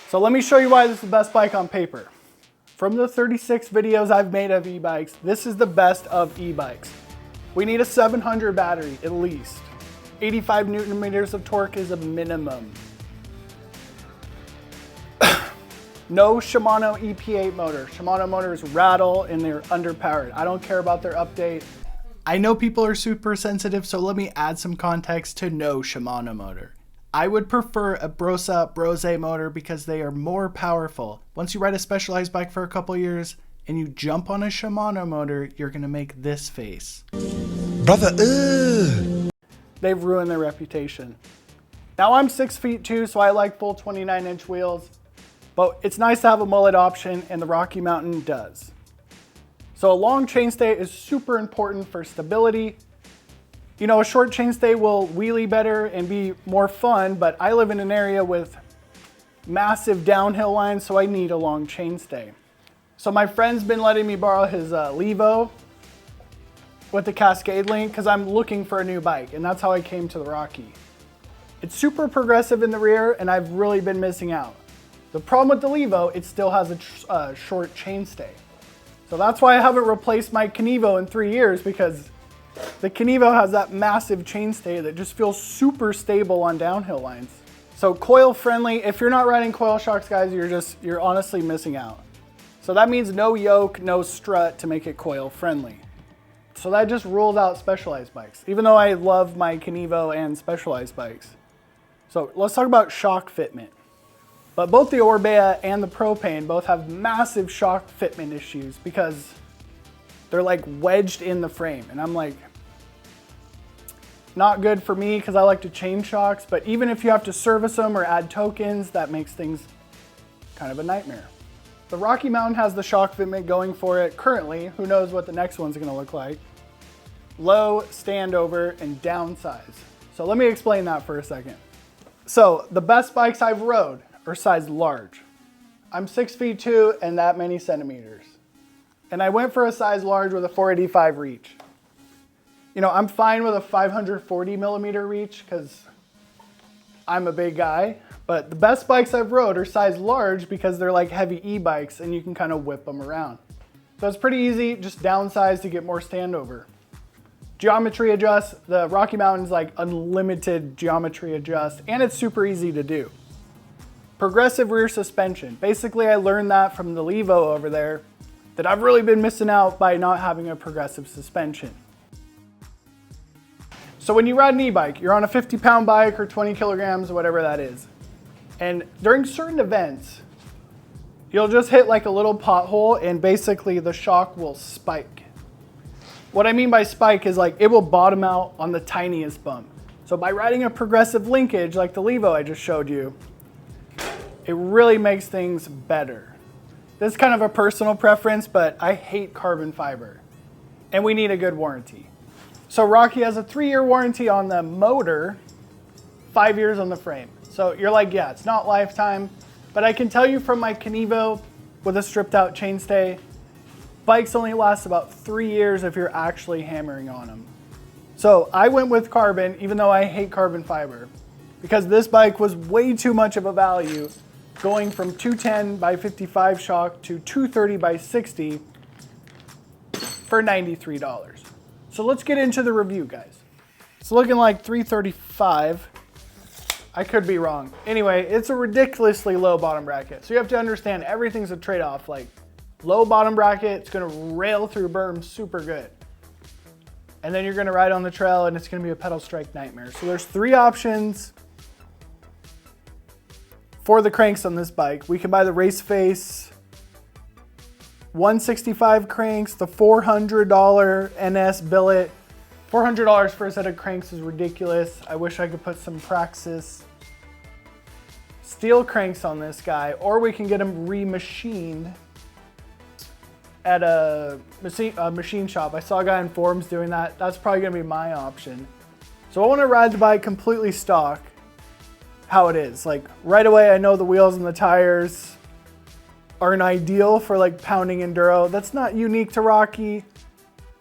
So let me show you why this is the best bike on paper. From the 36 videos I've made of e-bikes, this is the best of e-bikes. We need a 700 battery at least. 85 Newton meters of torque is a minimum. No Shimano EP8 motor. Shimano motors rattle and they're underpowered. I don't care about their update. I know people are super sensitive, so let me add some context to no Shimano motor. I would prefer a Brose motor because they are more powerful. Once you ride a Specialized bike for a couple years and you jump on a Shimano motor, you're gonna make this face. Brother, They've ruined their reputation. Now I'm 6'2", so I like full 29-inch wheels, but it's nice to have a mullet option, and the Rocky Mountain does. So a long chainstay is super important for stability. You know, a short chainstay will wheelie better and be more fun, but I live in an area with massive downhill lines, so I need a long chainstay. So my friend's been letting me borrow his Levo with the Cascade link because I'm looking for a new bike, and that's how I came to the Rocky. It's super progressive in the rear, and I've really been missing out. The problem with the Levo, it still has a short chainstay. So that's why I haven't replaced my Kenevo in 3 years, because the Kenevo has that massive chainstay that just feels super stable on downhill lines. So coil friendly. If you're not riding coil shocks, guys, you're honestly missing out. So that means no yoke, no strut to make it coil friendly. So that just rules out Specialized bikes, even though I love my Kenevo and Specialized bikes. So let's talk about shock fitment. But both the Orbea and the Propane both have massive shock fitment issues because they're like wedged in the frame. And I'm like, not good for me because I like to chain shocks, but even if you have to service them or add tokens, that makes things kind of a nightmare. The Rocky Mountain has the shock fitment going for it currently. Who knows what the next one's gonna look like. Low, standover, and downsize. So let me explain that for a second. So the best bikes I've rode are size large. I'm 6'2" and that many centimeters. And I went for a size large with a 485 reach. You know, I'm fine with a 540 millimeter reach because I'm a big guy, but the best bikes I've rode are size large because they're like heavy e-bikes and you can kind of whip them around. So it's pretty easy, just downsize to get more standover. Geometry adjust, the Rocky Mountain's like unlimited geometry adjust, and it's super easy to do. Progressive rear suspension. Basically, I learned that from the Levo over there, that I've really been missing out by not having a progressive suspension. So when you ride an e-bike, you're on a 50-pound bike or 20 kilograms, whatever that is. And during certain events, you'll just hit like a little pothole and basically the shock will spike. What I mean by spike is like it will bottom out on the tiniest bump. So by riding a progressive linkage like the Levo I just showed you, it really makes things better. This is kind of a personal preference, but I hate carbon fiber and we need a good warranty. So Rocky has a 3-year warranty on the motor, 5 years on the frame. So you're like, yeah, it's not lifetime, but I can tell you from my Kenevo with a stripped out chainstay, bikes only last about 3 years if you're actually hammering on them. So I went with carbon, even though I hate carbon fiber, because this bike was way too much of a value, going from 210 by 55 shock to 230 by 60 for $93. So let's get into the review, guys. It's looking like 335. I could be wrong. Anyway, it's a ridiculously low bottom bracket. So you have to understand everything's a trade-off. Like low bottom bracket, it's gonna rail through berms super good. And then you're gonna ride on the trail and it's gonna be a pedal strike nightmare. So there's 3 options for the cranks on this bike. We can buy the Race Face 165 cranks, the $400 NS billet. $400 for a set of cranks is ridiculous. I wish I could put some Praxis steel cranks on this guy, or we can get them remachined at a machine shop. I saw a guy in forums doing that. That's probably gonna be my option. So I wanna ride the bike completely stock, how it is. Like right away, I know the wheels and the tires aren't ideal for like pounding enduro. That's not unique to Rocky.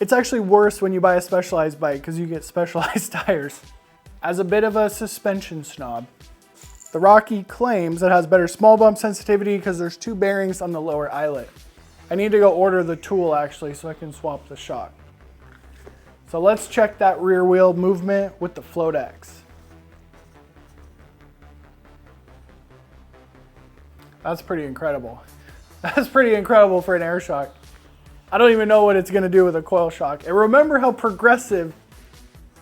It's actually worse when you buy a Specialized bike because you get Specialized tires. As a bit of a suspension snob, The Rocky claims it has better small bump sensitivity because there's 2 bearings on the lower eyelet. I need to go order the tool actually so I can swap the shock. So let's check that rear wheel movement with the Floatex. That's pretty incredible. That's pretty incredible for an air shock. I don't even know what it's gonna do with a coil shock. And remember how progressive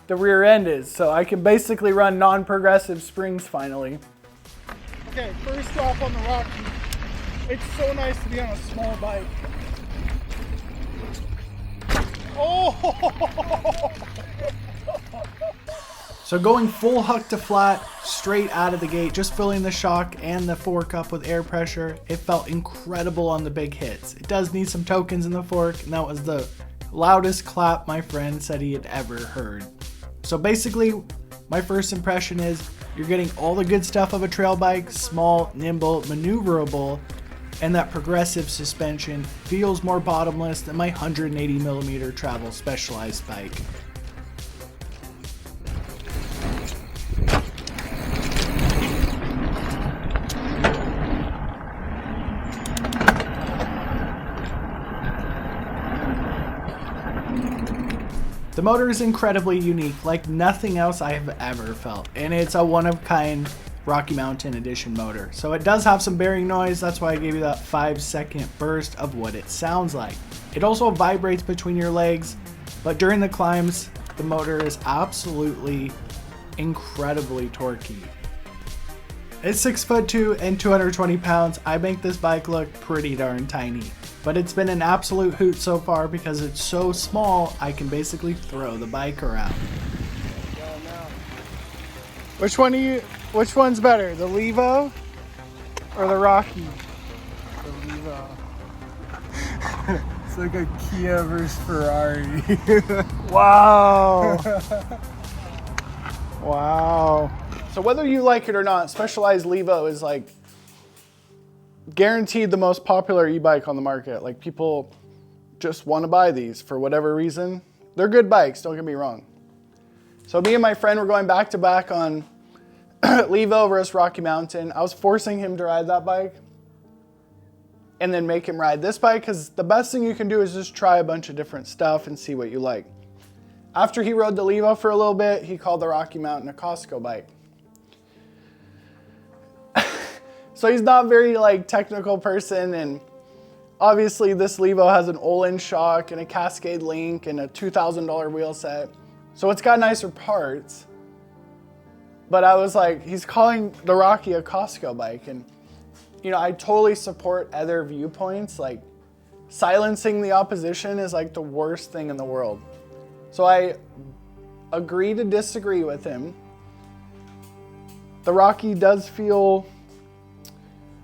the rear end is. So I can basically run non-progressive springs finally. Okay, first off on the Rocky, it's so nice to be on a small bike. Oh! So going full huck to flat, straight out of the gate, just filling the shock and the fork up with air pressure, it felt incredible on the big hits. It does need some tokens in the fork, and that was the loudest clap my friend said he had ever heard. So basically, my first impression is you're getting all the good stuff of a trail bike, small, nimble, maneuverable, and that progressive suspension feels more bottomless than my 180mm travel Specialized bike. The motor is incredibly unique, like nothing else I have ever felt, and it's a one-of-kind Rocky Mountain Edition motor. So it does have some bearing noise, that's why I gave you that 5-second burst of what it sounds like. It also vibrates between your legs, but during the climbs, the motor is absolutely incredibly torquey. It's 6'2" and 220 pounds. I make this bike look pretty darn tiny. But it's been an absolute hoot so far because it's so small, I can basically throw the bike around. Which one's better, the Levo or the Rocky? The Levo. It's like a Kia versus Ferrari. Wow. Wow. So whether you like it or not, Specialized Levo is like guaranteed the most popular e-bike on the market. Like people just want to buy these for whatever reason. They're good bikes, don't get me wrong. So me and my friend were going back to back on Levo versus Rocky Mountain. I was forcing him to ride that bike and then make him ride this bike because the best thing you can do is just try a bunch of different stuff and see what you like. After he rode the Levo for a little bit, he called the Rocky Mountain a Costco bike. So he's not very like technical person, and obviously this Levo has an Olin shock and a Cascade link and a $2,000 wheel set. So it's got nicer parts. But I was like, he's calling the Rocky a Costco bike, and you know, I totally support other viewpoints. Like silencing the opposition is like the worst thing in the world. So I agree to disagree with him. The Rocky does feel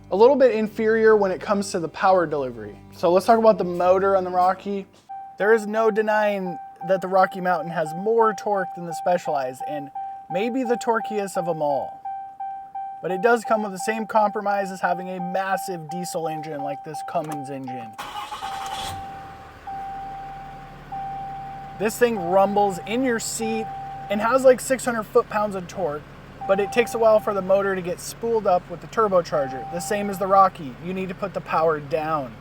a little bit inferior when it comes to the power delivery. So let's talk about the motor on the Rocky. There is no denying that the Rocky Mountain has more torque than the Specialized, and maybe the torqueiest of them all. But it does come with the same compromise as having a massive diesel engine like this Cummins engine. This thing rumbles in your seat and has like 600 foot-pounds of torque, but it takes a while for the motor to get spooled up with the turbocharger. The same as the Rocky, you need to put the power down.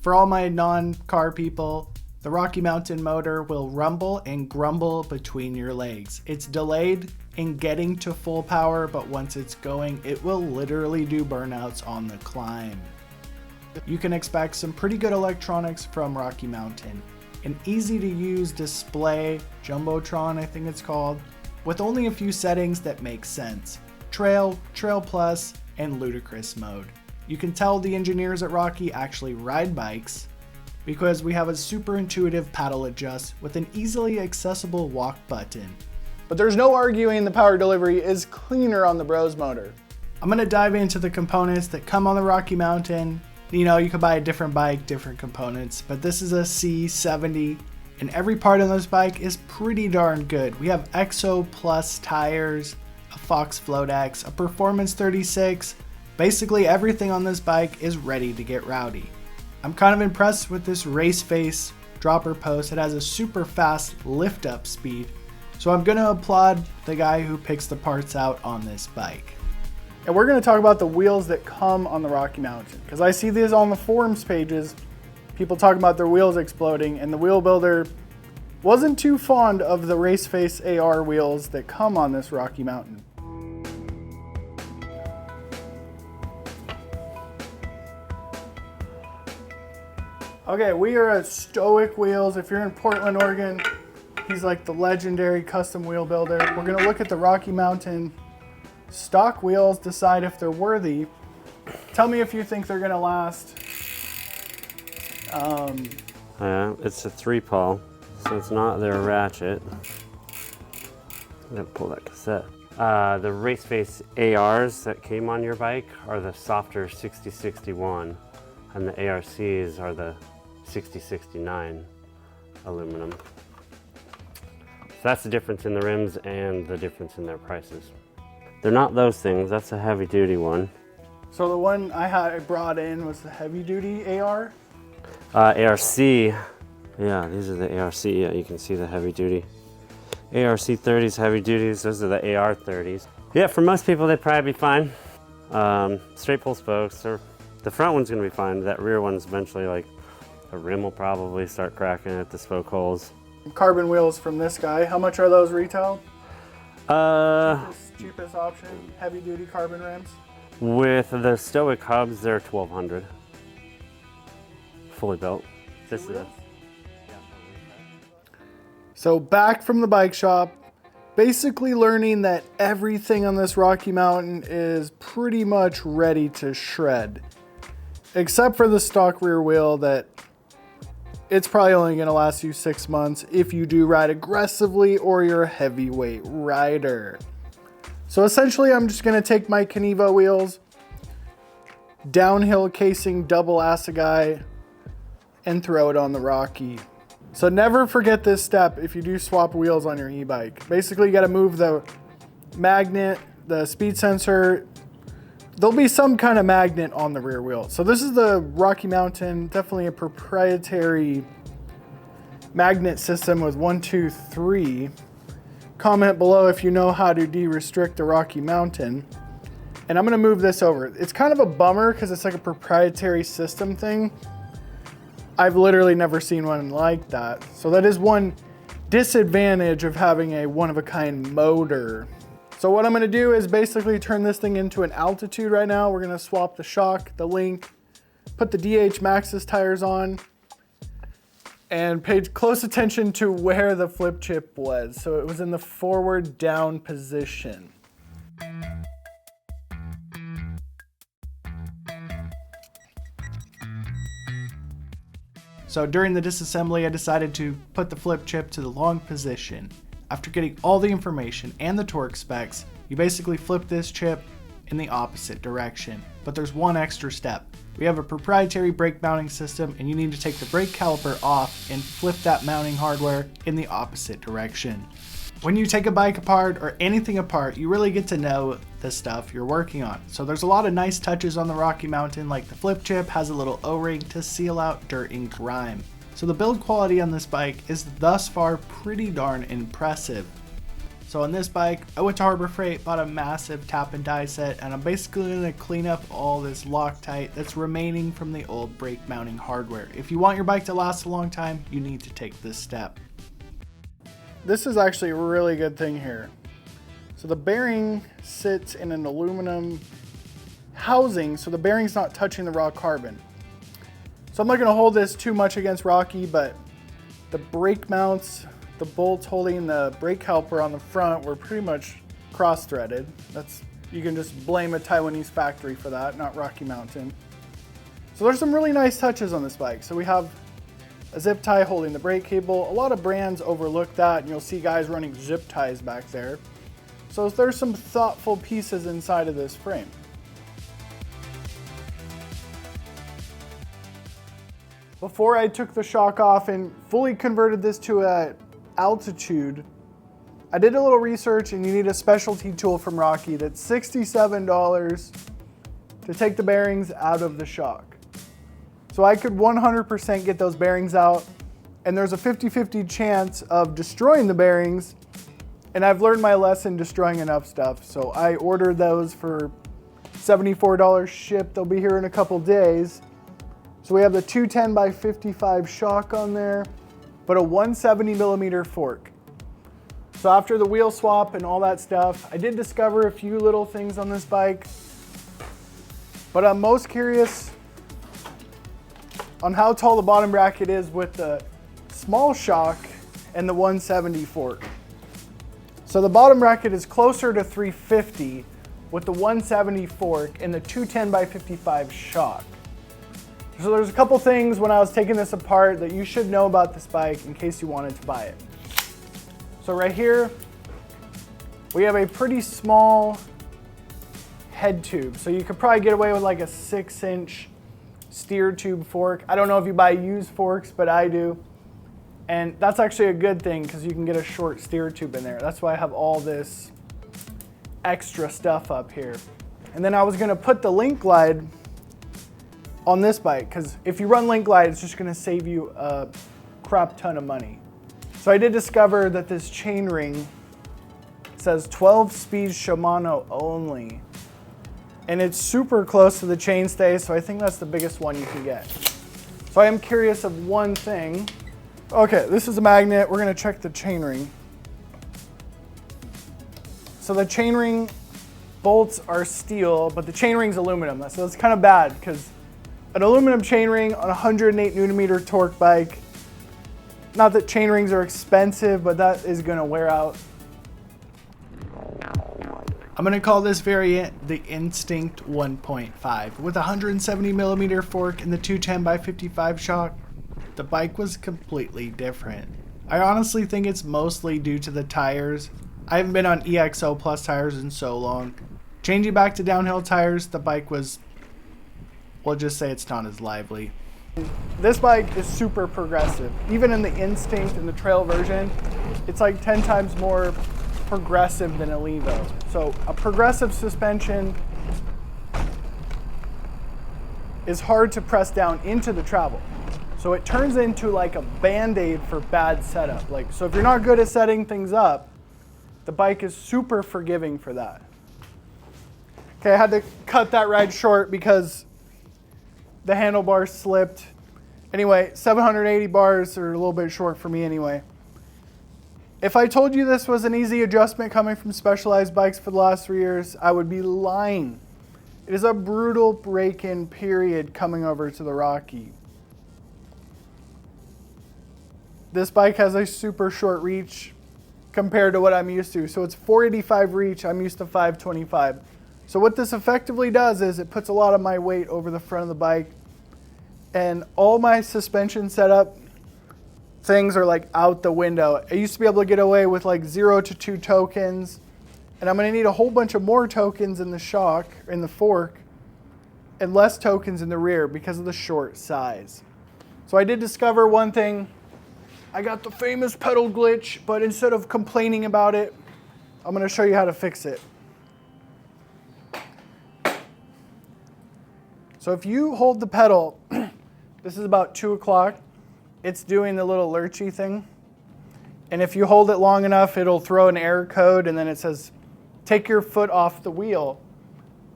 For all my non-car people, the Rocky Mountain motor will rumble and grumble between your legs. It's delayed in getting to full power, but once it's going, it will literally do burnouts on the climb. You can expect some pretty good electronics from Rocky Mountain. An easy to use display, Jumbotron I think it's called, with only a few settings that make sense. Trail, Trail Plus, and Ludicrous mode. You can tell the engineers at Rocky actually ride bikes because we have a super intuitive paddle adjust with an easily accessible walk button. But there's no arguing the power delivery is cleaner on the Bros motor. I'm gonna dive into the components that come on the Rocky Mountain. You know, you could buy a different bike, different components, but this is a C70. And every part on this bike is pretty darn good. We have Exo Plus tires, a Fox Floatex, a Performance 36. Basically everything on this bike is ready to get rowdy. I'm kind of impressed with this race face dropper post. It has a super fast lift up speed. So I'm gonna applaud the guy who picks the parts out on this bike. And we're gonna talk about the wheels that come on the Rocky Mountain, because I see these on the forums pages, people talking about their wheels exploding, and the wheel builder wasn't too fond of the Race Face AR wheels that come on this Rocky Mountain. Okay, we are at Stoic Wheels. If you're in Portland, Oregon, he's like the legendary custom wheel builder. We're gonna look at the Rocky Mountain stock wheels, decide if they're worthy. Tell me if you think they're gonna last. It's a 3-pull, so it's not their ratchet. I'm gonna pull that cassette. The Race Face ARs that came on your bike are the softer 6061, and the ARCs are the 6069 aluminum. So that's the difference in the rims and the difference in their prices. They're not those things, that's a heavy duty one. So the one I brought in was the heavy duty AR? ARC, yeah, these are the ARC, yeah, you can see the heavy duty. ARC 30s, heavy duties, those are the AR 30s. Yeah, for most people they'd probably be fine. Straight pull spokes, or the front one's gonna be fine. That rear one's eventually, like, the rim will probably start cracking at the spoke holes. Carbon wheels from this guy, how much are those retail? Cheapest option, heavy duty carbon rims? With the Stoic hubs, they're 1200. Fully built. This is So back from the bike shop, basically learning that everything on this Rocky Mountain is pretty much ready to shred. Except for the stock rear wheel that it's probably only gonna last you 6 months if you do ride aggressively or you're a heavyweight rider. So essentially I'm just gonna take my Kenevo wheels, downhill casing double assegai, and throw it on the Rocky. So never forget this step if you do swap wheels on your e-bike. Basically you gotta move the magnet, the speed sensor. There'll be some kind of magnet on the rear wheel. So this is the Rocky Mountain, definitely a proprietary magnet system with 1, 2, 3. Comment below if you know how to de-restrict the Rocky Mountain. And I'm gonna move this over. It's kind of a bummer because it's like a proprietary system thing. I've literally never seen one like that. So that is one disadvantage of having a one-of-a-kind motor. So what I'm gonna do is basically turn this thing into an altitude right now. We're gonna swap the shock, the link, put the DH Maxxis tires on, and pay close attention to where the flip chip was. So it was in the forward down position. So during the disassembly, I decided to put the flip chip to the long position. After getting all the information and the torque specs, you basically flip this chip in the opposite direction. But there's one extra step. We have a proprietary brake mounting system and you need to take the brake caliper off and flip that mounting hardware in the opposite direction. When you take a bike apart or anything apart, you really get to know the stuff you're working on. So there's a lot of nice touches on the Rocky Mountain, like the flip chip has a little O-ring to seal out dirt and grime. So the build quality on this bike is thus far pretty darn impressive. So on this bike, I went to Harbor Freight, bought a massive tap and die set, and I'm basically gonna clean up all this Loctite that's remaining from the old brake mounting hardware. If you want your bike to last a long time, you need to take this step. This is actually a really good thing here. So the bearing sits in an aluminum housing, so the bearing's not touching the raw carbon. So I'm not gonna hold this too much against Rocky, but the brake mounts, the bolts holding the brake caliper on the front were pretty much cross-threaded. You can just blame a Taiwanese factory for that, not Rocky Mountain. So there's some really nice touches on this bike. So we have a zip tie holding the brake cable. A lot of brands overlook that, and you'll see guys running zip ties back there. So there's some thoughtful pieces inside of this frame. Before I took the shock off and fully converted this to an altitude, I did a little research, and you need a specialty tool from Rocky that's $67 to take the bearings out of the shock. So I could 100% get those bearings out, and there's a 50-50 chance of destroying the bearings, and I've learned my lesson destroying enough stuff. So I ordered those for $74 shipped. They'll be here in a couple days. So we have the 210 by 55 shock on there, but a 170 millimeter fork. So after the wheel swap and all that stuff, I did discover a few little things on this bike, but I'm most curious on how tall the bottom bracket is with the small shock and the 170 fork. So the bottom bracket is closer to 350 with the 170 fork and the 210 by 55 shock. So there's a couple things when I was taking this apart that you should know about this bike in case you wanted to buy it. So right here, we have a pretty small head tube. So you could probably get away with like a 6-inch steer tube fork. I don't know if you buy used forks, but I do. And that's actually a good thing because you can get a short steer tube in there. That's why I have all this extra stuff up here. And then I was gonna put the link glide on this bike because if you run link glide, it's just gonna save you a crap ton of money. So I did discover that this chain ring says 12 speed Shimano only. And it's super close to the chainstay, so I think that's the biggest one you can get. So I am curious of one thing. Okay, this is a magnet. We're gonna check the chain ring. So the chain ring bolts are steel, but the chain ring's aluminum. So it's kind of bad because an aluminum chain ring on a 108 Newton meter torque bike, not that chain rings are expensive, but that is gonna wear out. I'm gonna call this variant the Instinct 1.5. With a 170 millimeter fork and the 210 by 55 shock, the bike was completely different. I honestly think it's mostly due to the tires. I haven't been on EXO Plus tires in so long. Changing back to downhill tires, the bike was, we'll just say it's not as lively. This bike is super progressive. Even in the Instinct and the trail version, it's like 10 times more progressive than a Levo. So a progressive suspension is hard to press down into the travel. So it turns into like a Band-Aid for bad setup. So if you're not good at setting things up, the bike is super forgiving for that. Okay, I had to cut that ride short because the handlebars slipped. Anyway, 780 bars are a little bit short for me anyway. If I told you this was an easy adjustment coming from Specialized bikes for the last 3 years, I would be lying. It is a brutal break-in period coming over to the Rocky. This bike has a super short reach compared to what I'm used to. So it's 485 reach, I'm used to 525. So what this effectively does is it puts a lot of my weight over the front of the bike, and all my suspension setup things are like out the window. I used to be able to get away with like 0 to 2 tokens, and I'm gonna need a whole bunch of more tokens in the shock, in the fork, and less tokens in the rear because of the short size. So I did discover one thing. I got the famous pedal glitch, but instead of complaining about it, I'm gonna show you how to fix it. So if you hold the pedal, this is about 2 o'clock, it's doing the little lurchy thing. And if you hold it long enough, it'll throw an error code, and then it says, take your foot off the wheel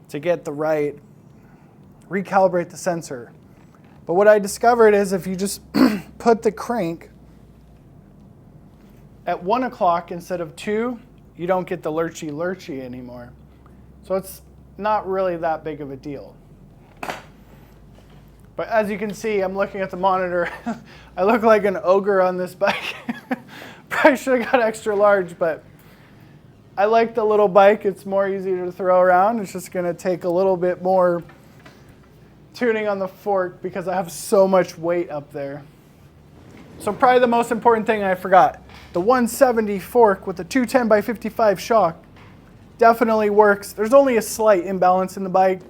to get the right, recalibrate the sensor. But what I discovered is if you just put the crank at 1 o'clock instead of 2, you don't get the lurchy anymore. So it's not really that big of a deal. But as you can see, I'm looking at the monitor. I look like an ogre on this bike. Probably should have got extra large, but I like the little bike. It's more easy to throw around. It's just gonna take a little bit more tuning on the fork because I have so much weight up there. So probably the most important thing I forgot. The 170 fork with the 210 by 55 shock definitely works. There's only a slight imbalance in the bike.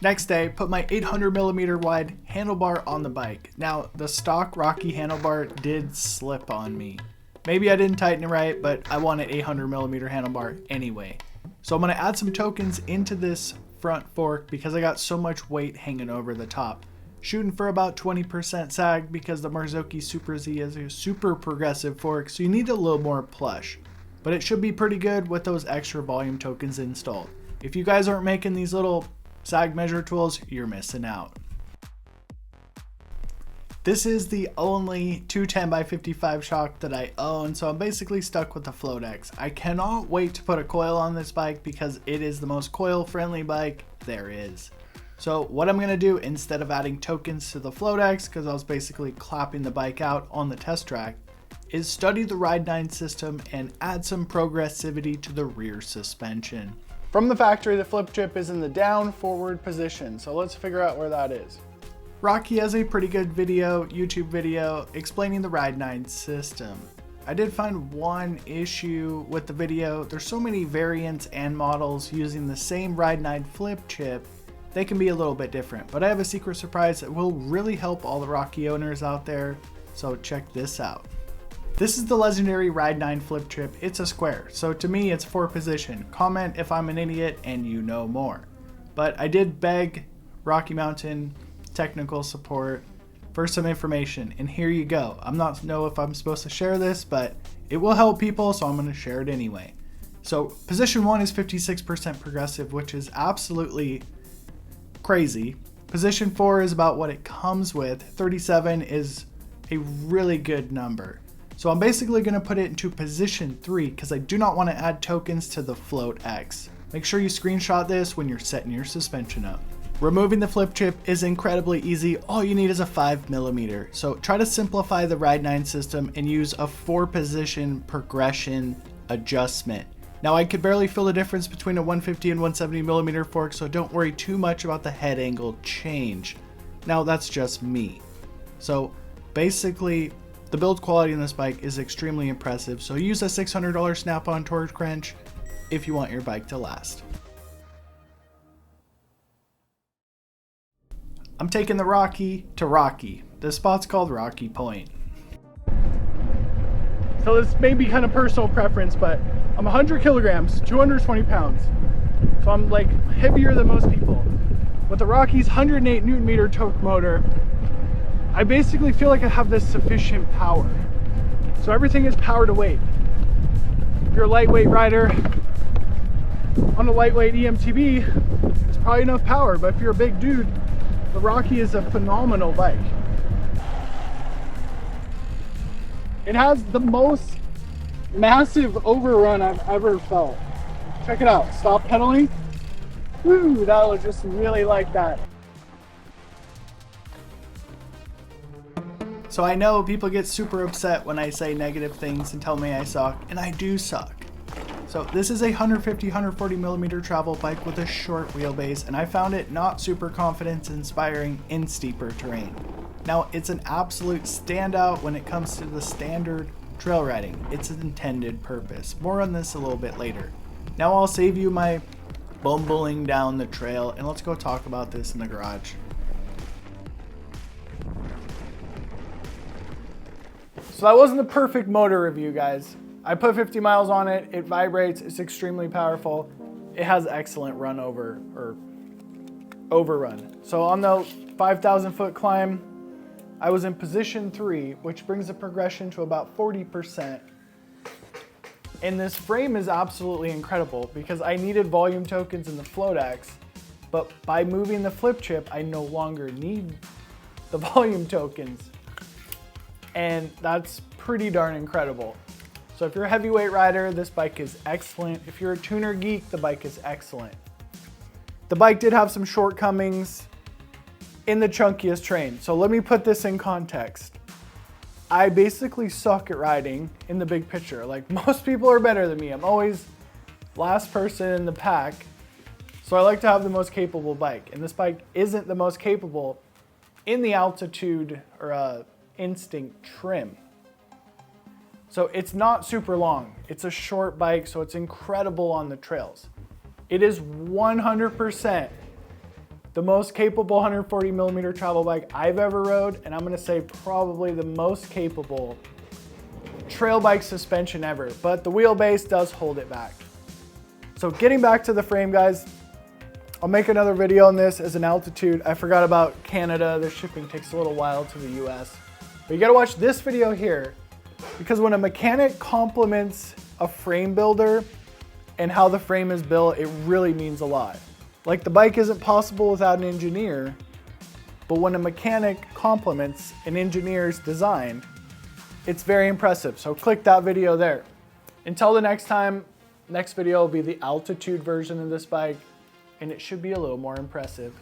Next day, put my 800 millimeter wide handlebar on the bike. Now, the stock Rocky handlebar did slip on me. Maybe I didn't tighten it right, but I want an 800 millimeter handlebar anyway. So I'm gonna add some tokens into this front fork because I got so much weight hanging over the top. Shooting for about 20% sag because the Marzocchi Super Z is a super progressive fork, so you need a little more plush. But it should be pretty good with those extra volume tokens installed. If you guys aren't making these little sag measure tools, you're missing out. This is the only 210x55 shock that I own, so I'm basically stuck with the Floatex. I cannot wait to put a coil on this bike because it is the most coil friendly bike there is. So what I'm going to do, instead of adding tokens to the Floatex, because I was basically clapping the bike out on the test track, is study the Ride 9 system and add some progressivity to the rear suspension. From the factory, the flip chip is in the down forward position, so let's figure out where that is. Rocky has a pretty good YouTube video explaining the Ride 9 system. I did find one issue with the video. There's so many variants and models using the same Ride 9 flip chip, they can be a little bit different. But I have a secret surprise that will really help all the Rocky owners out there, so check this out. This is the legendary Ride 9 flip chip. It's a square, so to me it's 4 position. Comment if I'm an idiot and you know more. But I did beg Rocky Mountain technical support for some information, and here you go. I'm not know if I'm supposed to share this, but it will help people, so I'm going to share it anyway. So position 1 is 56% progressive, which is absolutely crazy. Position 4 is about what it comes with. 37 is a really good number. So I'm basically going to put it into position 3 because I do not want to add tokens to the Floatex. Make sure you screenshot this when you're setting your suspension up. Removing the flip chip is incredibly easy. All you need is a 5mm. So try to simplify the Ride 9 system and use a 4-position progression adjustment. Now I could barely feel the difference between a 150 and 170mm fork, so don't worry too much about the head angle change. Now that's just me. So basically the build quality in this bike is extremely impressive, so use a $600 snap-on torque wrench if you want your bike to last. I'm taking the Rocky to Rocky. This spot's called Rocky Point. So this may be kind of personal preference, but I'm 100 kilograms, 220 pounds. So I'm like heavier than most people. With the Rocky's 108 Newton meter torque motor, I basically feel like I have this sufficient power. So everything is power to weight. If you're a lightweight rider on a lightweight EMTB, it's probably enough power, but if you're a big dude, the Rocky is a phenomenal bike. It has the most massive overrun I've ever felt. Check it out, stop pedaling. Woo, that was just really like that. So I know people get super upset when I say negative things and tell me I suck, and I do suck. So this is a 150-140mm travel bike with a short wheelbase, and I found it not super confidence inspiring in steeper terrain. Now it's an absolute standout when it comes to the standard trail riding. It's an intended purpose. More on this a little bit later. Now I'll save you my bumbling down the trail, and let's go talk about this in the garage. So that wasn't the perfect motor review, guys. I put 50 miles on it, it vibrates, it's extremely powerful. It has excellent overrun. So on the 5,000 foot climb, I was in position 3, which brings the progression to about 40%. And this frame is absolutely incredible because I needed volume tokens in the Floatex, but by moving the flip chip, I no longer need the volume tokens. And that's pretty darn incredible. So if you're a heavyweight rider, this bike is excellent. If you're a tuner geek, the bike is excellent. The bike did have some shortcomings in the chunkiest terrain. So let me put this in context. I basically suck at riding in the big picture. Like, most people are better than me. I'm always last person in the pack. So I like to have the most capable bike. And this bike isn't the most capable in the altitude or instinct trim. So it's not super long. It's a short bike, so it's incredible on the trails. It is 100% the most capable 140mm travel bike I've ever rode, and I'm gonna say probably the most capable trail bike suspension ever, but the wheelbase does hold it back. So getting back to the frame, guys, I'll make another video on this as an altitude. I forgot about Canada. Their shipping takes a little while to the US. But you gotta watch this video here, because when a mechanic compliments a frame builder, and how the frame is built, it really means a lot. Like, the bike isn't possible without an engineer, but when a mechanic complements an engineer's design, it's very impressive. So click that video there. Until the next time, next video will be the altitude version of this bike, and it should be a little more impressive.